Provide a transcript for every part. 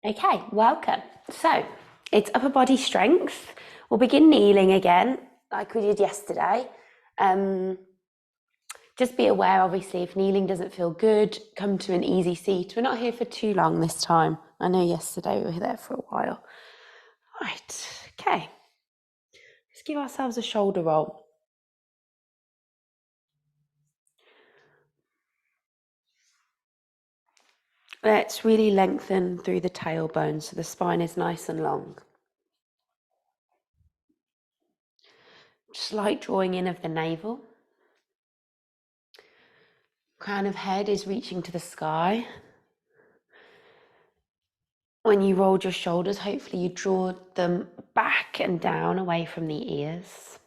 Okay, welcome. So it's upper body strength. We'll begin kneeling again, like we did yesterday. Just be aware, obviously, if kneeling doesn't feel good, come to an easy seat. We're not here for too long this time. I know yesterday we were there for a while. Right, okay. Let's give ourselves a shoulder roll. Let's really lengthen through the tailbone so the spine is nice and long. Slight drawing in of the navel. Crown of head is reaching to the sky. When you rolled your shoulders, hopefully you draw them back and down away from the ears.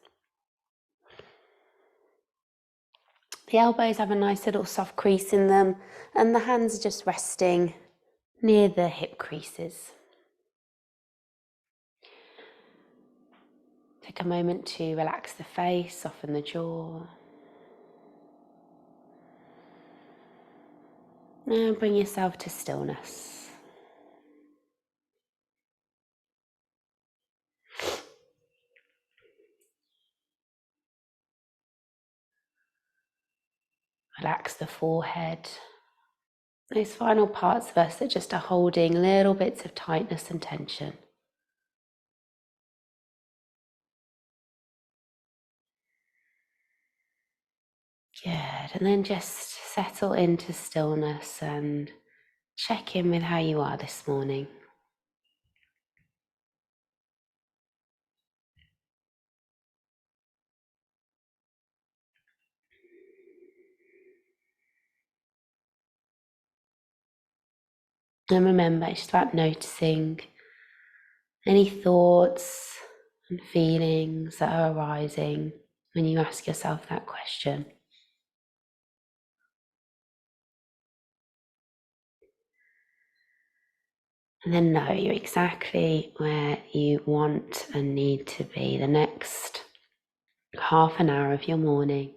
The elbows have a nice little soft crease in them, and the hands are just resting near the hip creases. Take a moment to relax the face, soften the jaw. And bring yourself to stillness. Relax the forehead. Those final parts of us that just are holding little bits of tightness and tension. Good, and then just settle into stillness and check in with how you are this morning. And remember, it's just about noticing any thoughts and feelings that are arising when you ask yourself that question. And then know you're exactly where you want and need to be. The next half an hour of your morning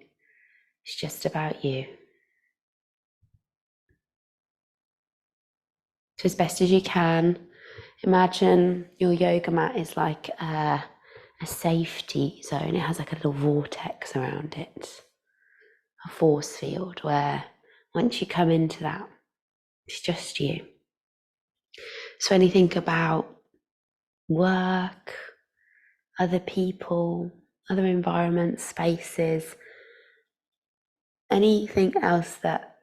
is just about you. So as best as you can, imagine your yoga mat is like a safety zone. It has like a little vortex around it, a force field where once you come into that, it's just you. So anything about work, other people, other environments, spaces, anything else that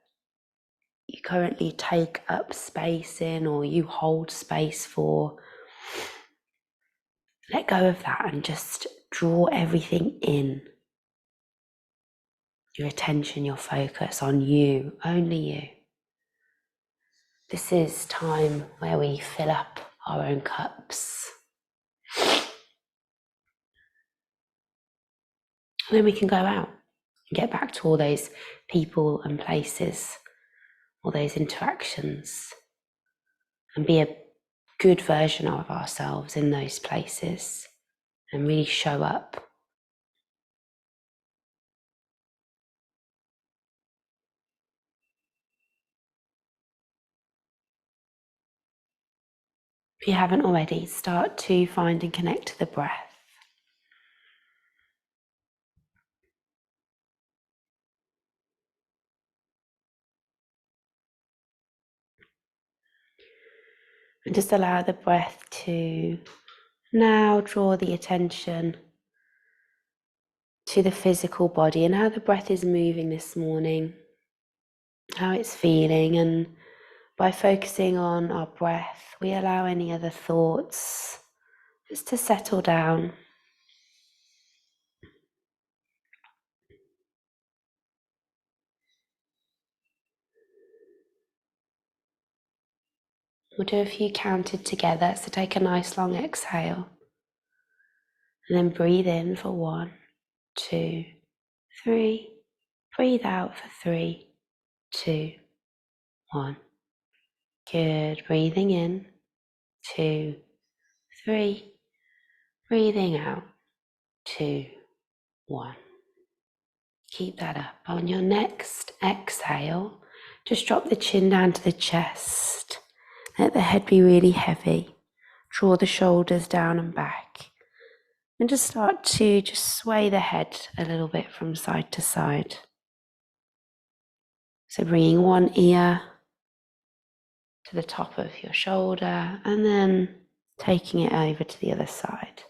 you currently take up space in or you hold space for, let go of that and just draw everything in. Your attention, your focus on you, only you. This is time where we fill up our own cups. And then we can go out and get back to all those people and places, all those interactions, and be a good version of ourselves in those places and really show up. If you haven't already, start to find and connect to the breath. And just allow the breath to now draw the attention to the physical body and how the breath is moving this morning, how it's feeling. And by focusing on our breath, we allow any other thoughts just to settle down. We'll do a few counted together, so take a nice long exhale. And then breathe in for 1, 2, 3. Breathe out for 3, 2, 1. Good. Breathing in, 2, 3. Breathing out, 2, 1. Keep that up. On your next exhale, just drop the chin down to the chest Let the head be really heavy. Draw the shoulders down and back. And just start to just sway the head a little bit from side to side. So bringing one ear to the top of your shoulder and then taking it over to the other side.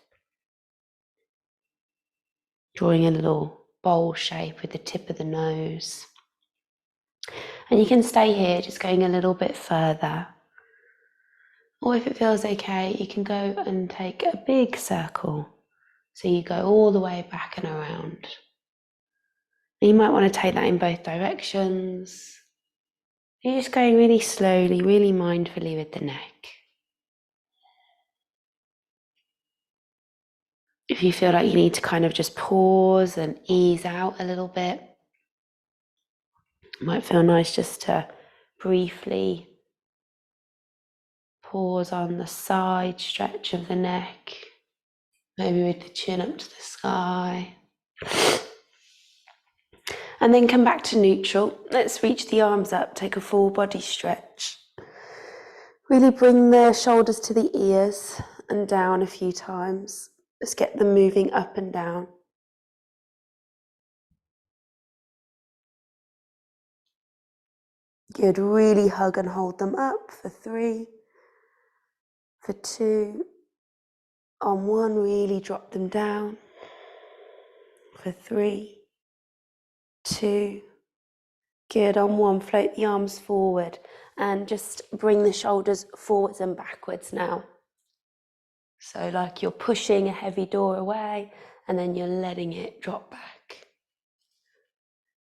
Drawing a little bowl shape with the tip of the nose. And you can stay here, just going a little bit further. Or if it feels okay, you can go and take a big circle. So you go all the way back and around. You might want to take that in both directions. You're just going really slowly, really mindfully with the neck. If you feel like you need to kind of just pause and ease out a little bit, it might feel nice just to briefly pause on the side stretch of the neck, maybe with the chin up to the sky. And then come back to neutral. Let's reach the arms up, take a full body stretch. Really bring the shoulders to the ears and down a few times. Just get them moving up and down. Good, really hug and hold them up for 3, for 2, on 1, really drop them down, for 3, 2, good, on 1, float the arms forward and just bring the shoulders forwards and backwards now. So like you're pushing a heavy door away and then you're letting it drop back.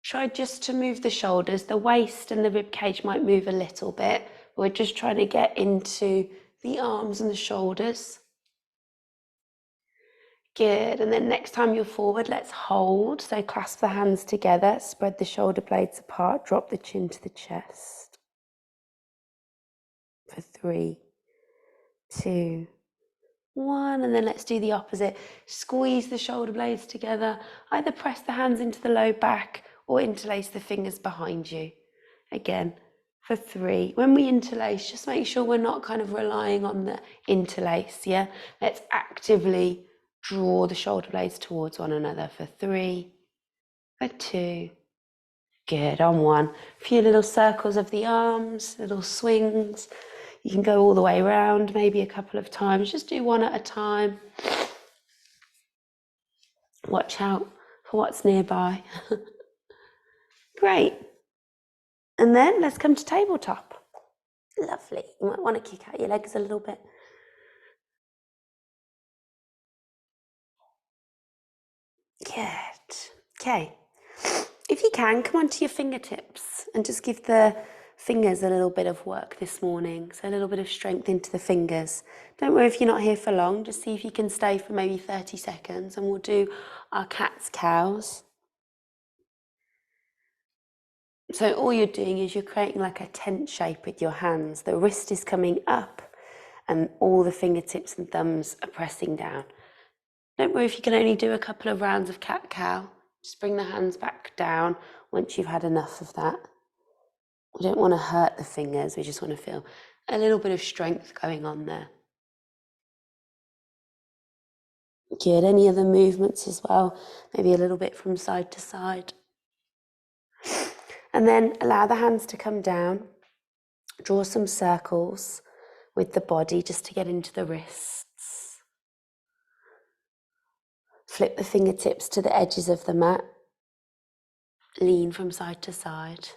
Try just to move the shoulders. The waist and the rib cage might move a little bit. We're just trying to get into the arms and the shoulders. Good, and then next time you're forward, let's hold. So clasp the hands together, spread the shoulder blades apart, drop the chin to the chest. For 3, 2, 1, and then let's do the opposite. Squeeze the shoulder blades together. Either press the hands into the low back or interlace the fingers behind you. Again, for 3. When we interlace, just make sure we're not kind of relying on the interlace, yeah? Let's actively draw the shoulder blades towards one another for 3, for 2. Good, on 1. A few little circles of the arms, little swings. You can go all the way around, maybe a couple of times. Just do one at a time. Watch out for what's nearby. Great. And then let's come to tabletop. Lovely. You might want to kick out your legs a little bit. Good. Okay. If you can, come onto your fingertips and just give the fingers a little bit of work this morning. So a little bit of strength into the fingers. Don't worry if you're not here for long. Just see if you can stay for maybe 30 seconds and we'll do our cat's cows. So all you're doing is you're creating like a tent shape with your hands. The wrist is coming up and all the fingertips and thumbs are pressing down. Don't worry if you can only do a couple of rounds of cat-cow. Just bring the hands back down once you've had enough of that. We don't want to hurt the fingers, we just want to feel a little bit of strength going on there. Good, any other movements as well, maybe a little bit from side to side. And then allow the hands to come down. Draw some circles with the body just to get into the wrists. Flip the fingertips to the edges of the mat. Lean from side to side.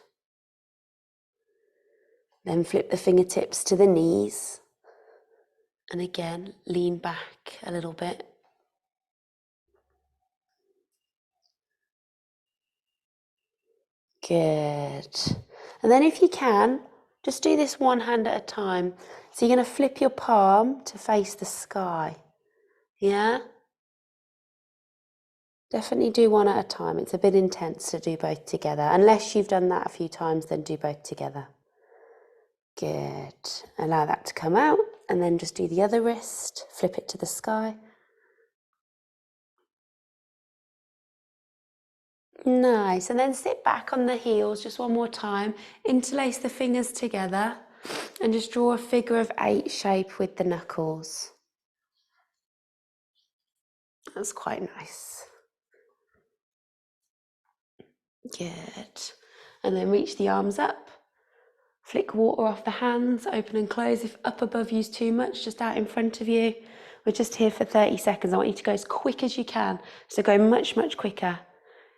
Then flip the fingertips to the knees. And again, lean back a little bit. Good. And then if you can, just do this one hand at a time. So you're going to flip your palm to face the sky. Yeah? Definitely do one at a time. It's a bit intense to do both together. Unless you've done that a few times, then do both together. Good. Allow that to come out and then just do the other wrist. Flip it to the sky. Nice. And then sit back on the heels just one more time. Interlace the fingers together. And just draw a figure of 8 shape with the knuckles. That's quite nice. Good. And then reach the arms up. Flick water off the hands, open and close. If up above you's too much, just out in front of you. We're just here for 30 seconds. I want you to go as quick as you can. So go much, much quicker.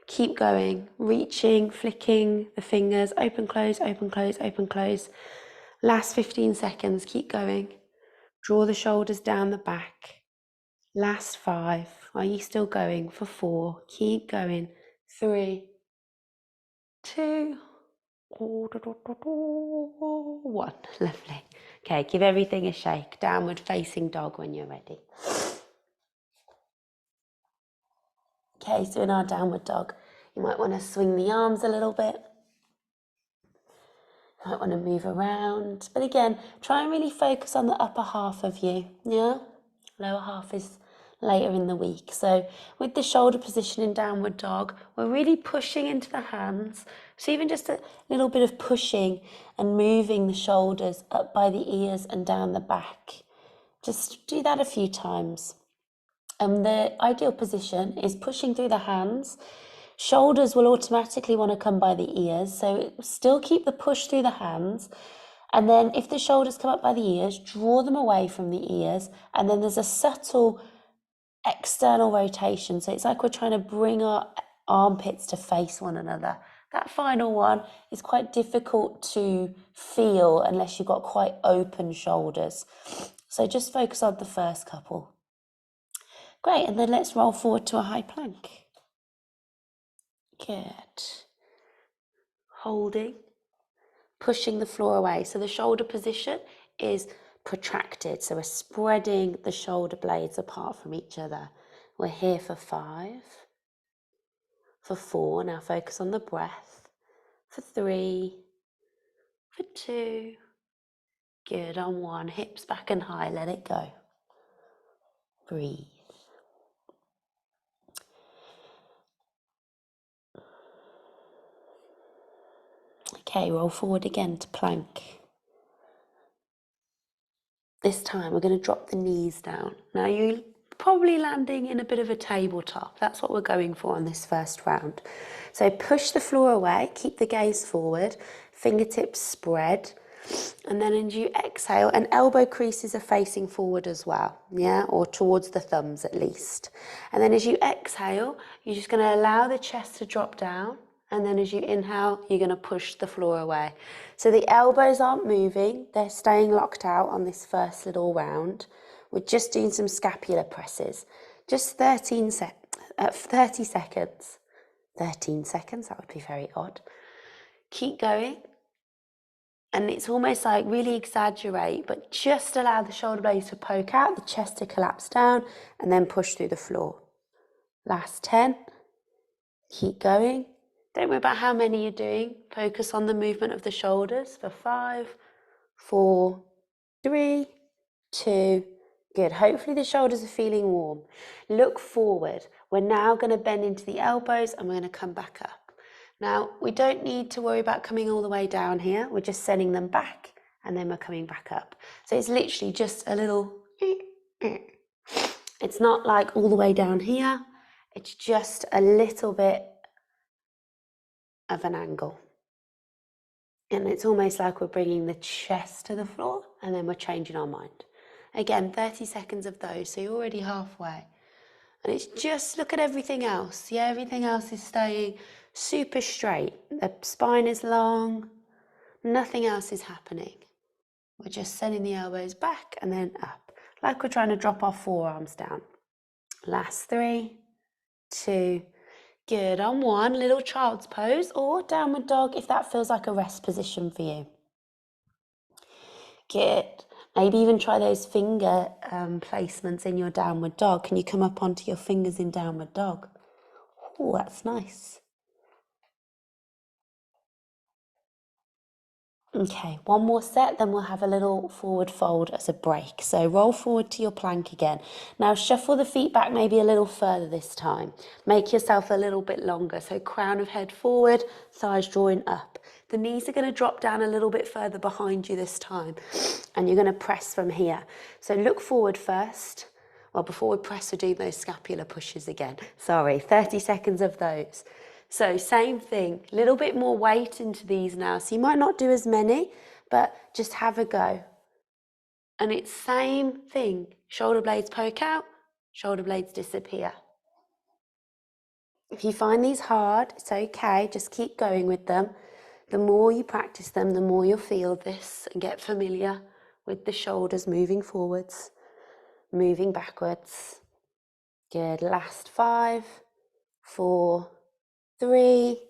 Keep going, reaching, flicking the fingers, open, close, open, close, open, close. Last 15 seconds, keep going. Draw the shoulders down the back. Last 5. Are you still going? For 4. Keep going. 3, 2, 1. Lovely. Okay, give everything a shake. Downward facing dog when you're ready. Okay, so in our downward dog, you might want to swing the arms a little bit. You might want to move around. But again, try and really focus on the upper half of you, yeah? Lower half is later in the week. So with the shoulder position in downward dog, we're really pushing into the hands. So even just a little bit of pushing and moving the shoulders up by the ears and down the back. Just do that a few times. The ideal position is pushing through the hands. Shoulders will automatically want to come by the ears, so still keep the push through the hands. And then if the shoulders come up by the ears, draw them away from the ears. And then there's a subtle external rotation. So it's like we're trying to bring our armpits to face one another. That final one is quite difficult to feel unless you've got quite open shoulders. So just focus on the first couple. Great, and then let's roll forward to a high plank. Good. Holding, pushing the floor away. So the shoulder position is protracted. So we're spreading the shoulder blades apart from each other. We're here for 5, for 4. Now focus on the breath. For 3, for 2. Good, on 1. Hips back and high, let it go. Breathe. Okay, roll forward again to plank. This time we're going to drop the knees down. Now you're probably landing in a bit of a tabletop. That's what we're going for on this first round. So push the floor away, keep the gaze forward, fingertips spread, and then as you exhale, and elbow creases are facing forward as well, yeah, or towards the thumbs at least. And then as you exhale, you're just going to allow the chest to drop down. And then as you inhale, you're going to push the floor away. So the elbows aren't moving. They're staying locked out on this first little round. We're just doing some scapular presses. Just 30 seconds. 13 seconds, that would be very odd. Keep going. And it's almost like really exaggerate, but just allow the shoulder blades to poke out, the chest to collapse down, and then push through the floor. Last 10. Keep going. Don't worry about how many you're doing. Focus on the movement of the shoulders for 5, 4, 3, 2. Good. Hopefully the shoulders are feeling warm. Look forward. We're now going to bend into the elbows and we're going to come back up. Now, we don't need to worry about coming all the way down here. We're just sending them back and then we're coming back up. So it's literally just a little... It's not like all the way down here. It's just a little bit of an angle. And it's almost like we're bringing the chest to the floor and then we're changing our mind. Again, 30 seconds of those, so you're already halfway. And it's just, look at everything else. Yeah, everything else is staying super straight. The spine is long, nothing else is happening. We're just sending the elbows back and then up, like we're trying to drop our forearms down. Last 3, 2, good. On 1, little child's pose or downward dog if that feels like a rest position for you. Good. Maybe even try those finger placements in your downward dog. Can you come up onto your fingers in downward dog? Oh, that's nice. Okay, one more set, then we'll have a little forward fold as a break. So roll forward to your plank again. Now shuffle the feet back maybe a little further this time. Make yourself a little bit longer. So crown of head forward, thighs drawing up. The knees are going to drop down a little bit further behind you this time, and you're going to press from here. So look forward first. Well, before we press, we're doing those scapular pushes again. Sorry, 30 seconds of those. So same thing, a little bit more weight into these now. So you might not do as many, but just have a go. And it's same thing. Shoulder blades poke out, shoulder blades disappear. If you find these hard, it's okay, just keep going with them. The more you practice them, the more you'll feel this and get familiar with the shoulders moving forwards, moving backwards. Good, last 5, 4, 3,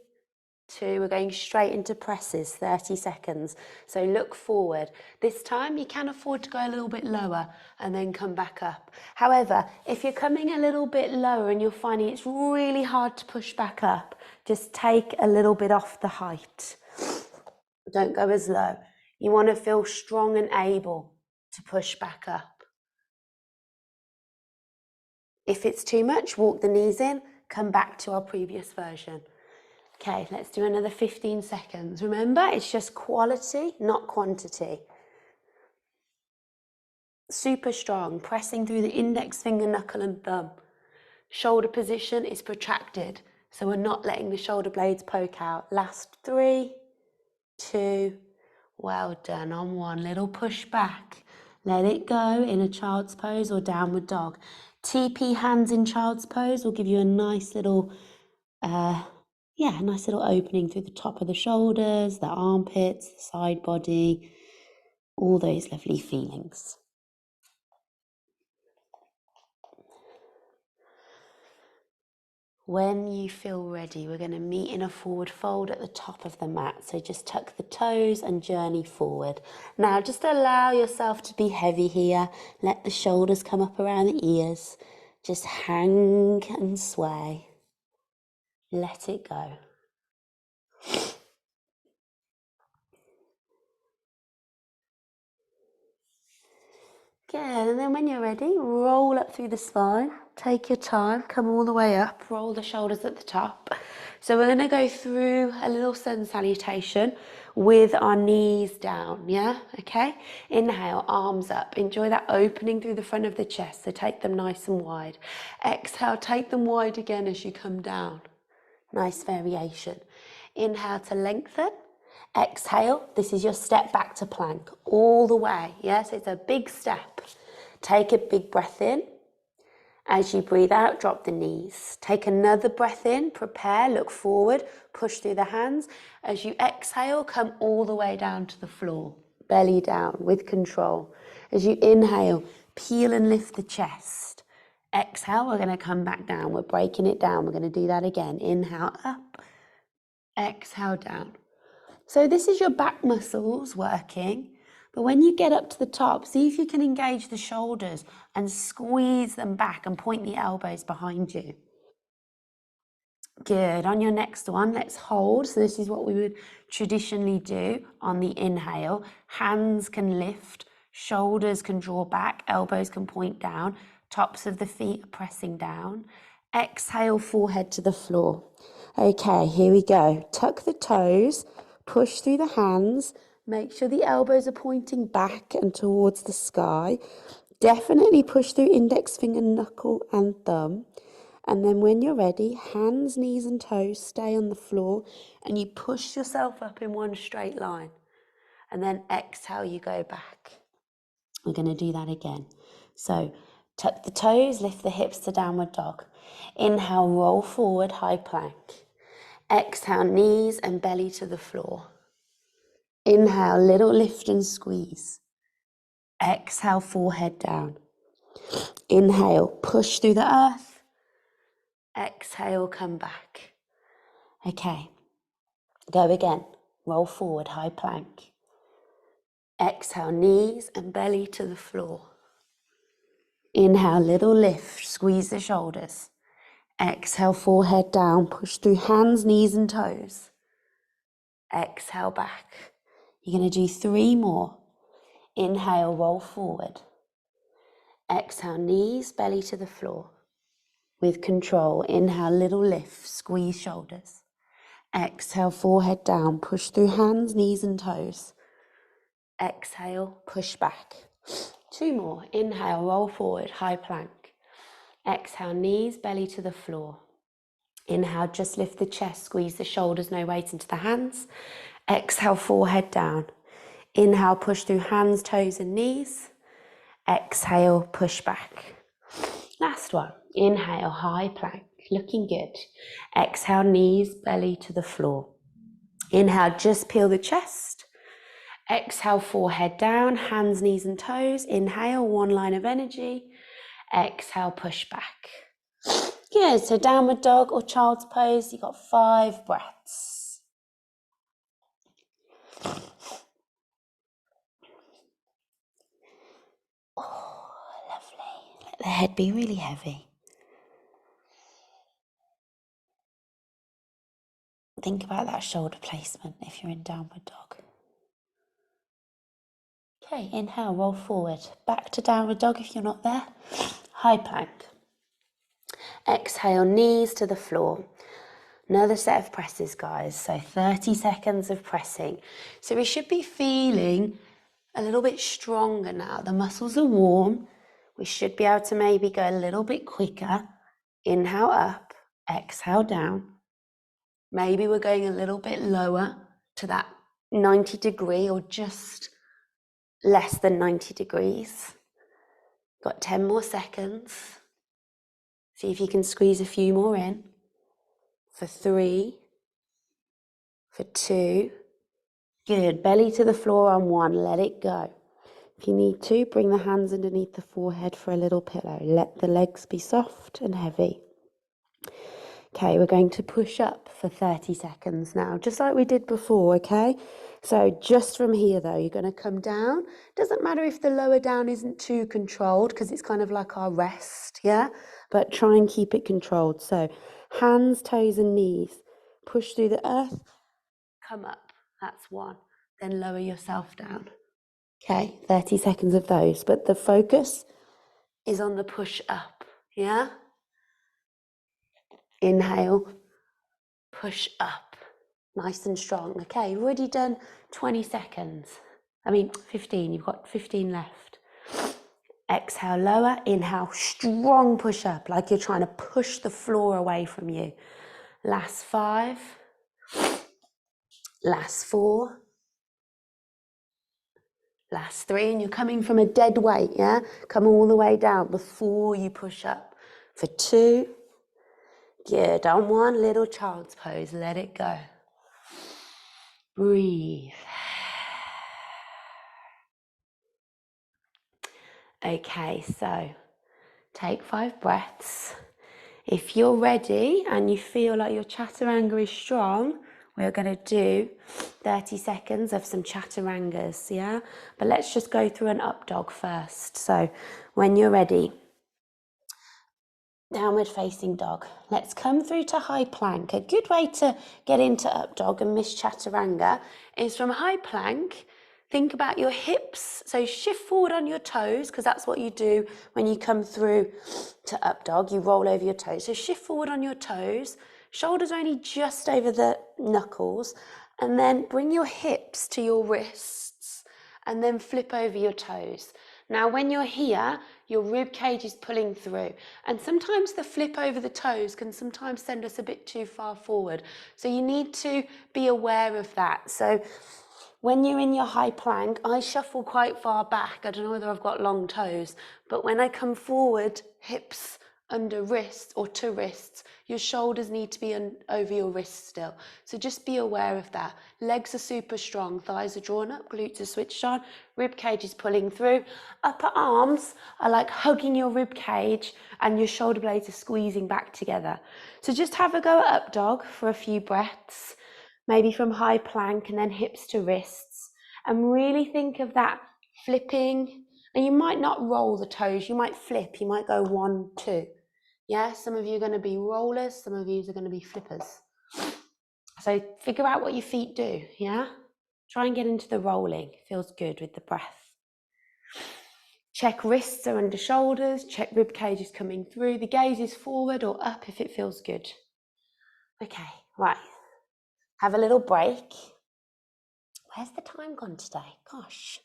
2, we're going straight into presses, 30 seconds. So look forward. This time you can afford to go a little bit lower and then come back up. However, if you're coming a little bit lower and you're finding it's really hard to push back up, just take a little bit off the height. Don't go as low. You want to feel strong and able to push back up. If it's too much, walk the knees in, come back to our previous version. Okay, let's do another 15 seconds. Remember, it's just quality, not quantity. Super strong, pressing through the index finger, knuckle and thumb. Shoulder position is protracted, so we're not letting the shoulder blades poke out. Last 3, 2, well done. On 1, little push back. Let it go in a child's pose or downward dog. TP hands in child's pose will give you a nice little nice little opening through the top of the shoulders, the armpits, the side body, all those lovely feelings. When you feel ready, we're going to meet in a forward fold at the top of the mat. So just tuck the toes and journey forward. Now just allow yourself to be heavy here. Let the shoulders come up around the ears. Just hang and sway. Let it go. Good, and then when you're ready, roll up through the spine. Take your time, come all the way up, roll the shoulders at the top. So we're going to go through a little sun salutation with our knees down, yeah? Okay? Inhale, arms up. Enjoy that opening through the front of the chest, so take them nice and wide. Exhale, take them wide again as you come down. Nice variation. Inhale to lengthen. Exhale, this is your step back to plank, all the way, yes? It's a big step. Take a big breath in. As you breathe out, drop the knees. Take another breath in, prepare, look forward, push through the hands. As you exhale, come all the way down to the floor, belly down with control. As you inhale, peel and lift the chest. Exhale, we're going to come back down. We're breaking it down. We're going to do that again. Inhale up, exhale down. So this is your back muscles working, but when you get up to the top, see if you can engage the shoulders and squeeze them back and point the elbows behind you. Good. On your next one, let's hold. So this is what we would traditionally do on the inhale. Hands can lift, shoulders can draw back, elbows can point down, tops of the feet are pressing down. Exhale, forehead to the floor. Okay, here we go. Tuck the toes. Push through the hands, make sure the elbows are pointing back and towards the sky. Definitely push through index finger, knuckle and thumb. And then when you're ready, hands, knees and toes stay on the floor and you push yourself up in one straight line. And then exhale, you go back. We're going to do that again. So tuck the toes, lift the hips to downward dog. Inhale, roll forward, high plank. Exhale, knees and belly to the floor. Inhale, little lift and squeeze. Exhale, forehead down. Inhale, push through the earth. Exhale, come back. Okay, go again. Roll forward, high plank. Exhale, knees and belly to the floor. Inhale, little lift, squeeze the shoulders. Exhale, forehead down, push through hands, knees and toes. Exhale, back. You're going to do 3 more. Inhale, roll forward. Exhale, knees, belly to the floor. With control, inhale, little lift, squeeze shoulders. Exhale, forehead down, push through hands, knees and toes. Exhale, push back. 2 more. Inhale, roll forward, high plank. Exhale, knees, belly to the floor. Inhale, just lift the chest, squeeze the shoulders, no weight into the hands. Exhale, forehead down. Inhale, push through hands, toes and knees. Exhale, push back. Last one. Inhale, high plank, looking good. Exhale, knees, belly to the floor. Inhale, just peel the chest. Exhale, forehead down, hands, knees and toes. Inhale, 1 line of energy. Exhale, push back. Good, so downward dog or child's pose, you've got 5 breaths. Oh, lovely. Let the head be really heavy. Think about that shoulder placement if you're in downward dog. Okay, inhale, roll forward. Back to downward dog if you're not there. High plank. Exhale, knees to the floor. Another set of presses, guys. So 30 seconds of pressing. So we should be feeling a little bit stronger now. The muscles are warm. We should be able to maybe go a little bit quicker. Inhale up, exhale down. Maybe we're going a little bit lower to that 90 degree or just less than 90 degrees. Got 10 more seconds. See if you can squeeze a few more in. For 3, for 2. Good, belly to the floor on 1, let it go. If you need to, bring the hands underneath the forehead for a little pillow. Let the legs be soft and heavy. Okay, we're going to push up for 30 seconds now, just like we did before, okay? So just from here though, you're going to come down. Doesn't matter if the lower down isn't too controlled because it's kind of like our rest, yeah? But try and keep it controlled. So hands, toes and knees. Push through the earth, come up, that's 1. Then lower yourself down. Okay, 30 seconds of those, but the focus is on the push up, yeah? Inhale, push up, nice and strong. Okay, you've already done 20 seconds. 15, you've got 15 left. Exhale, lower, inhale, strong push up, like you're trying to push the floor away from you. Last 5, last 4, last 3, and you're coming from a dead weight, yeah? Come all the way down before you push up. For 2, good, on 1, little child's pose, let it go. Breathe. Okay, so take 5 breaths. If you're ready and you feel like your chaturanga is strong, we're going to do 30 seconds of some chaturangas, yeah? But let's just go through an up dog first. So when you're ready, downward facing dog. Let's come through to high plank. A good way to get into up dog and miss chaturanga is from high plank. Think about your hips. So shift forward on your toes because that's what you do when you come through to up dog. You roll over your toes. So shift forward on your toes. Shoulders only just over the knuckles. And then bring your hips to your wrists and then flip over your toes. Now, when you're here, your rib cage is pulling through. And sometimes the flip over the toes can sometimes send us a bit too far forward. So you need to be aware of that. So when you're in your high plank, I shuffle quite far back. I don't know whether I've got long toes, but when I come forward, hips under wrists or to wrists, your shoulders need to be over your wrists still. So just be aware of that. Legs are super strong, thighs are drawn up, glutes are switched on, rib cage is pulling through. Upper arms are like hugging your rib cage and your shoulder blades are squeezing back together. So just have a go at up dog for a few breaths, maybe from high plank and then hips to wrists, and really think of that flipping. And you might not roll the toes, you might flip, you might go 1, 2. Yeah, some of you are going to be rollers, some of you are going to be flippers. So figure out what your feet do, yeah? Try and get into the rolling, feels good with the breath. Check wrists are under shoulders, check rib cage is coming through, the gaze is forward or up if it feels good. Okay, right. have a little break. Where's the time gone today? Gosh.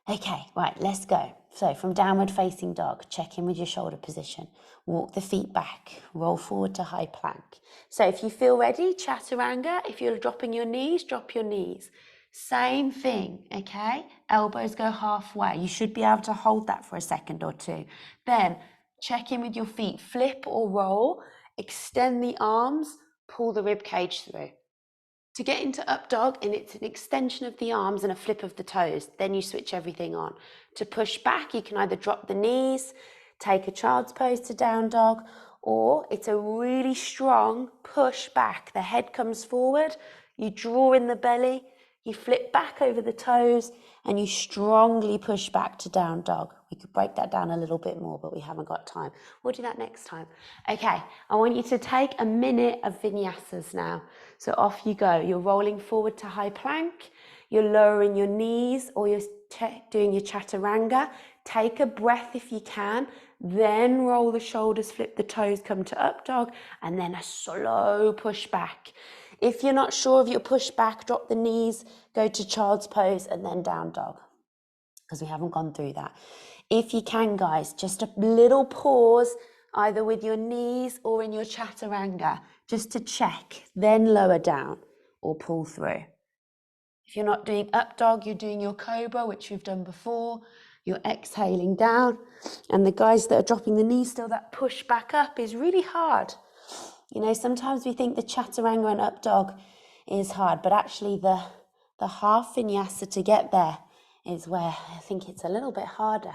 Okay, right, let's go. So from downward facing dog, check in with your shoulder position. Walk the feet back, roll forward to high plank. So if you feel ready, chaturanga. If you're dropping your knees, drop your knees. Same thing, okay? Elbows go halfway. You should be able to hold that for a second or two. Then check in with your feet, flip or roll, extend the arms, pull the rib cage through. To get into up dog, and it's an extension of the arms and a flip of the toes, then you switch everything on. To push back, you can either drop the knees, take a child's pose to down dog, or it's a really strong push back. The head comes forward, you draw in the belly, you flip back over the toes, and you strongly push back to down dog. We could break that down a little bit more, but we haven't got time. We'll do that next time. Okay, I want you to take a minute of vinyasas now. So off you go. You're rolling forward to high plank. You're lowering your knees, or you're doing your chaturanga. Take a breath if you can. Then roll the shoulders, flip the toes, come to up dog, and then a slow push back. If you're not sure of your push back, drop the knees, go to child's pose, and then down dog, because we haven't gone through that. If you can, guys, just a little pause, either with your knees or in your chaturanga, just to check, then lower down or pull through. If you're not doing up dog, you're doing your cobra, which we've done before. You're exhaling down. And the guys that are dropping the knees still, that push back up is really hard. You know, sometimes we think the chaturanga and up dog is hard, but actually the half vinyasa to get there is where I think it's a little bit harder.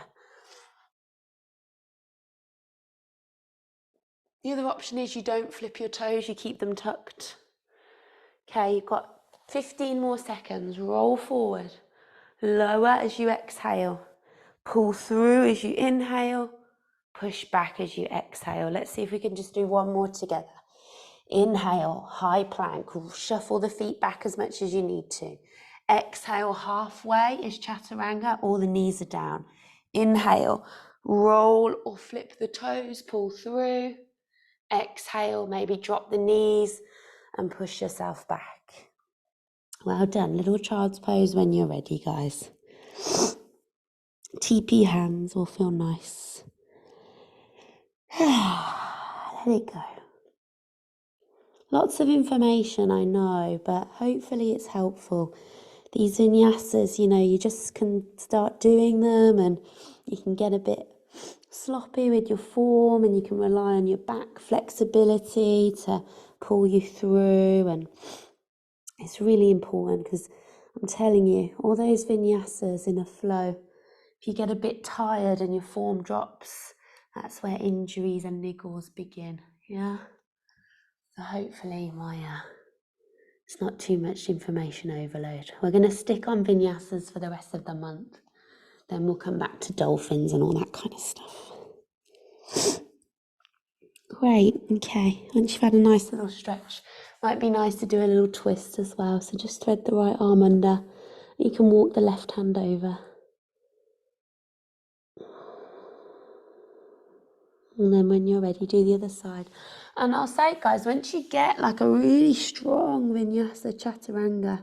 The other option is you don't flip your toes, you keep them tucked. Okay, you've got 15 more seconds. Roll forward, lower as you exhale, pull through as you inhale, push back as you exhale. Let's see if we can just do one more together. Inhale, high plank, shuffle the feet back as much as you need to. Exhale, halfway is chaturanga, all the knees are down. Inhale, roll or flip the toes, pull through. Exhale, maybe drop the knees and push yourself back. Well done. Little child's pose when you're ready, guys. TP hands will feel nice. Let it go. Lots of information, I know, but hopefully it's helpful. These vinyasas, you know, you just can start doing them and you can get a bit sloppy with your form, and you can rely on your back flexibility to pull you through. And it's really important, because I'm telling you, all those vinyasas in a flow, if you get a bit tired and your form drops, that's where injuries and niggles begin. Yeah. So hopefully it's not too much information overload. We're going to stick on vinyasas for the rest of the month. Then we'll come back to dolphins and all that kind of stuff. Great, okay. Once you've had a nice little stretch, might be nice to do a little twist as well. So just thread the right arm under. You can walk the left hand over. And then when you're ready, do the other side. And I'll say, guys, once you get like a really strong vinyasa chaturanga,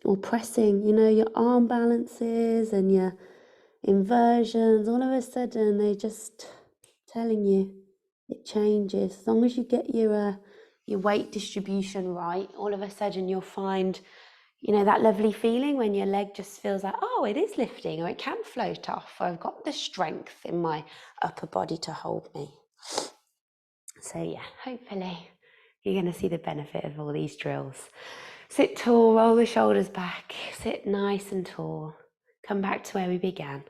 or pressing, you know, your arm balances and your inversions, all of a sudden they just telling you it changes. As long as you get your weight distribution right, all of a sudden you'll find, you know, that lovely feeling when your leg just feels like, oh, it is lifting, or it can float off, or I've got the strength in my upper body to hold me. So yeah, hopefully you're going to see the benefit of all these drills. Sit tall, roll the shoulders back, sit nice and tall. Come back to where we began.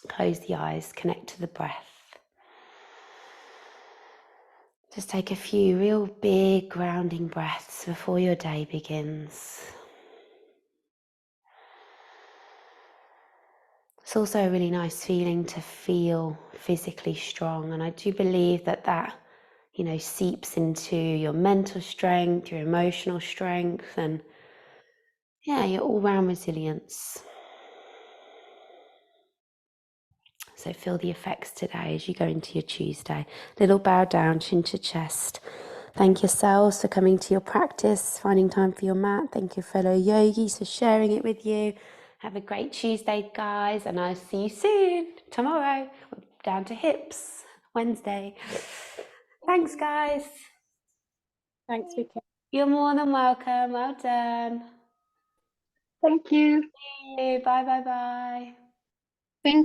Close the eyes, connect to the breath. Just take a few real big grounding breaths before your day begins. It's also a really nice feeling to feel physically strong, and I do believe that you know, seeps into your mental strength, your emotional strength, and yeah, your all-round resilience. So feel the effects today as you go into your Tuesday. Little bow down, chin to chest. Thank yourselves for coming to your practice, finding time for your mat. Thank your fellow yogis for sharing it with you. Have a great Tuesday, guys, and I'll see you soon. Tomorrow, down to hips, Wednesday. Thanks, guys. Thanks, Vicky. You're more than welcome. Well done. Thank you. Bye, bye, bye.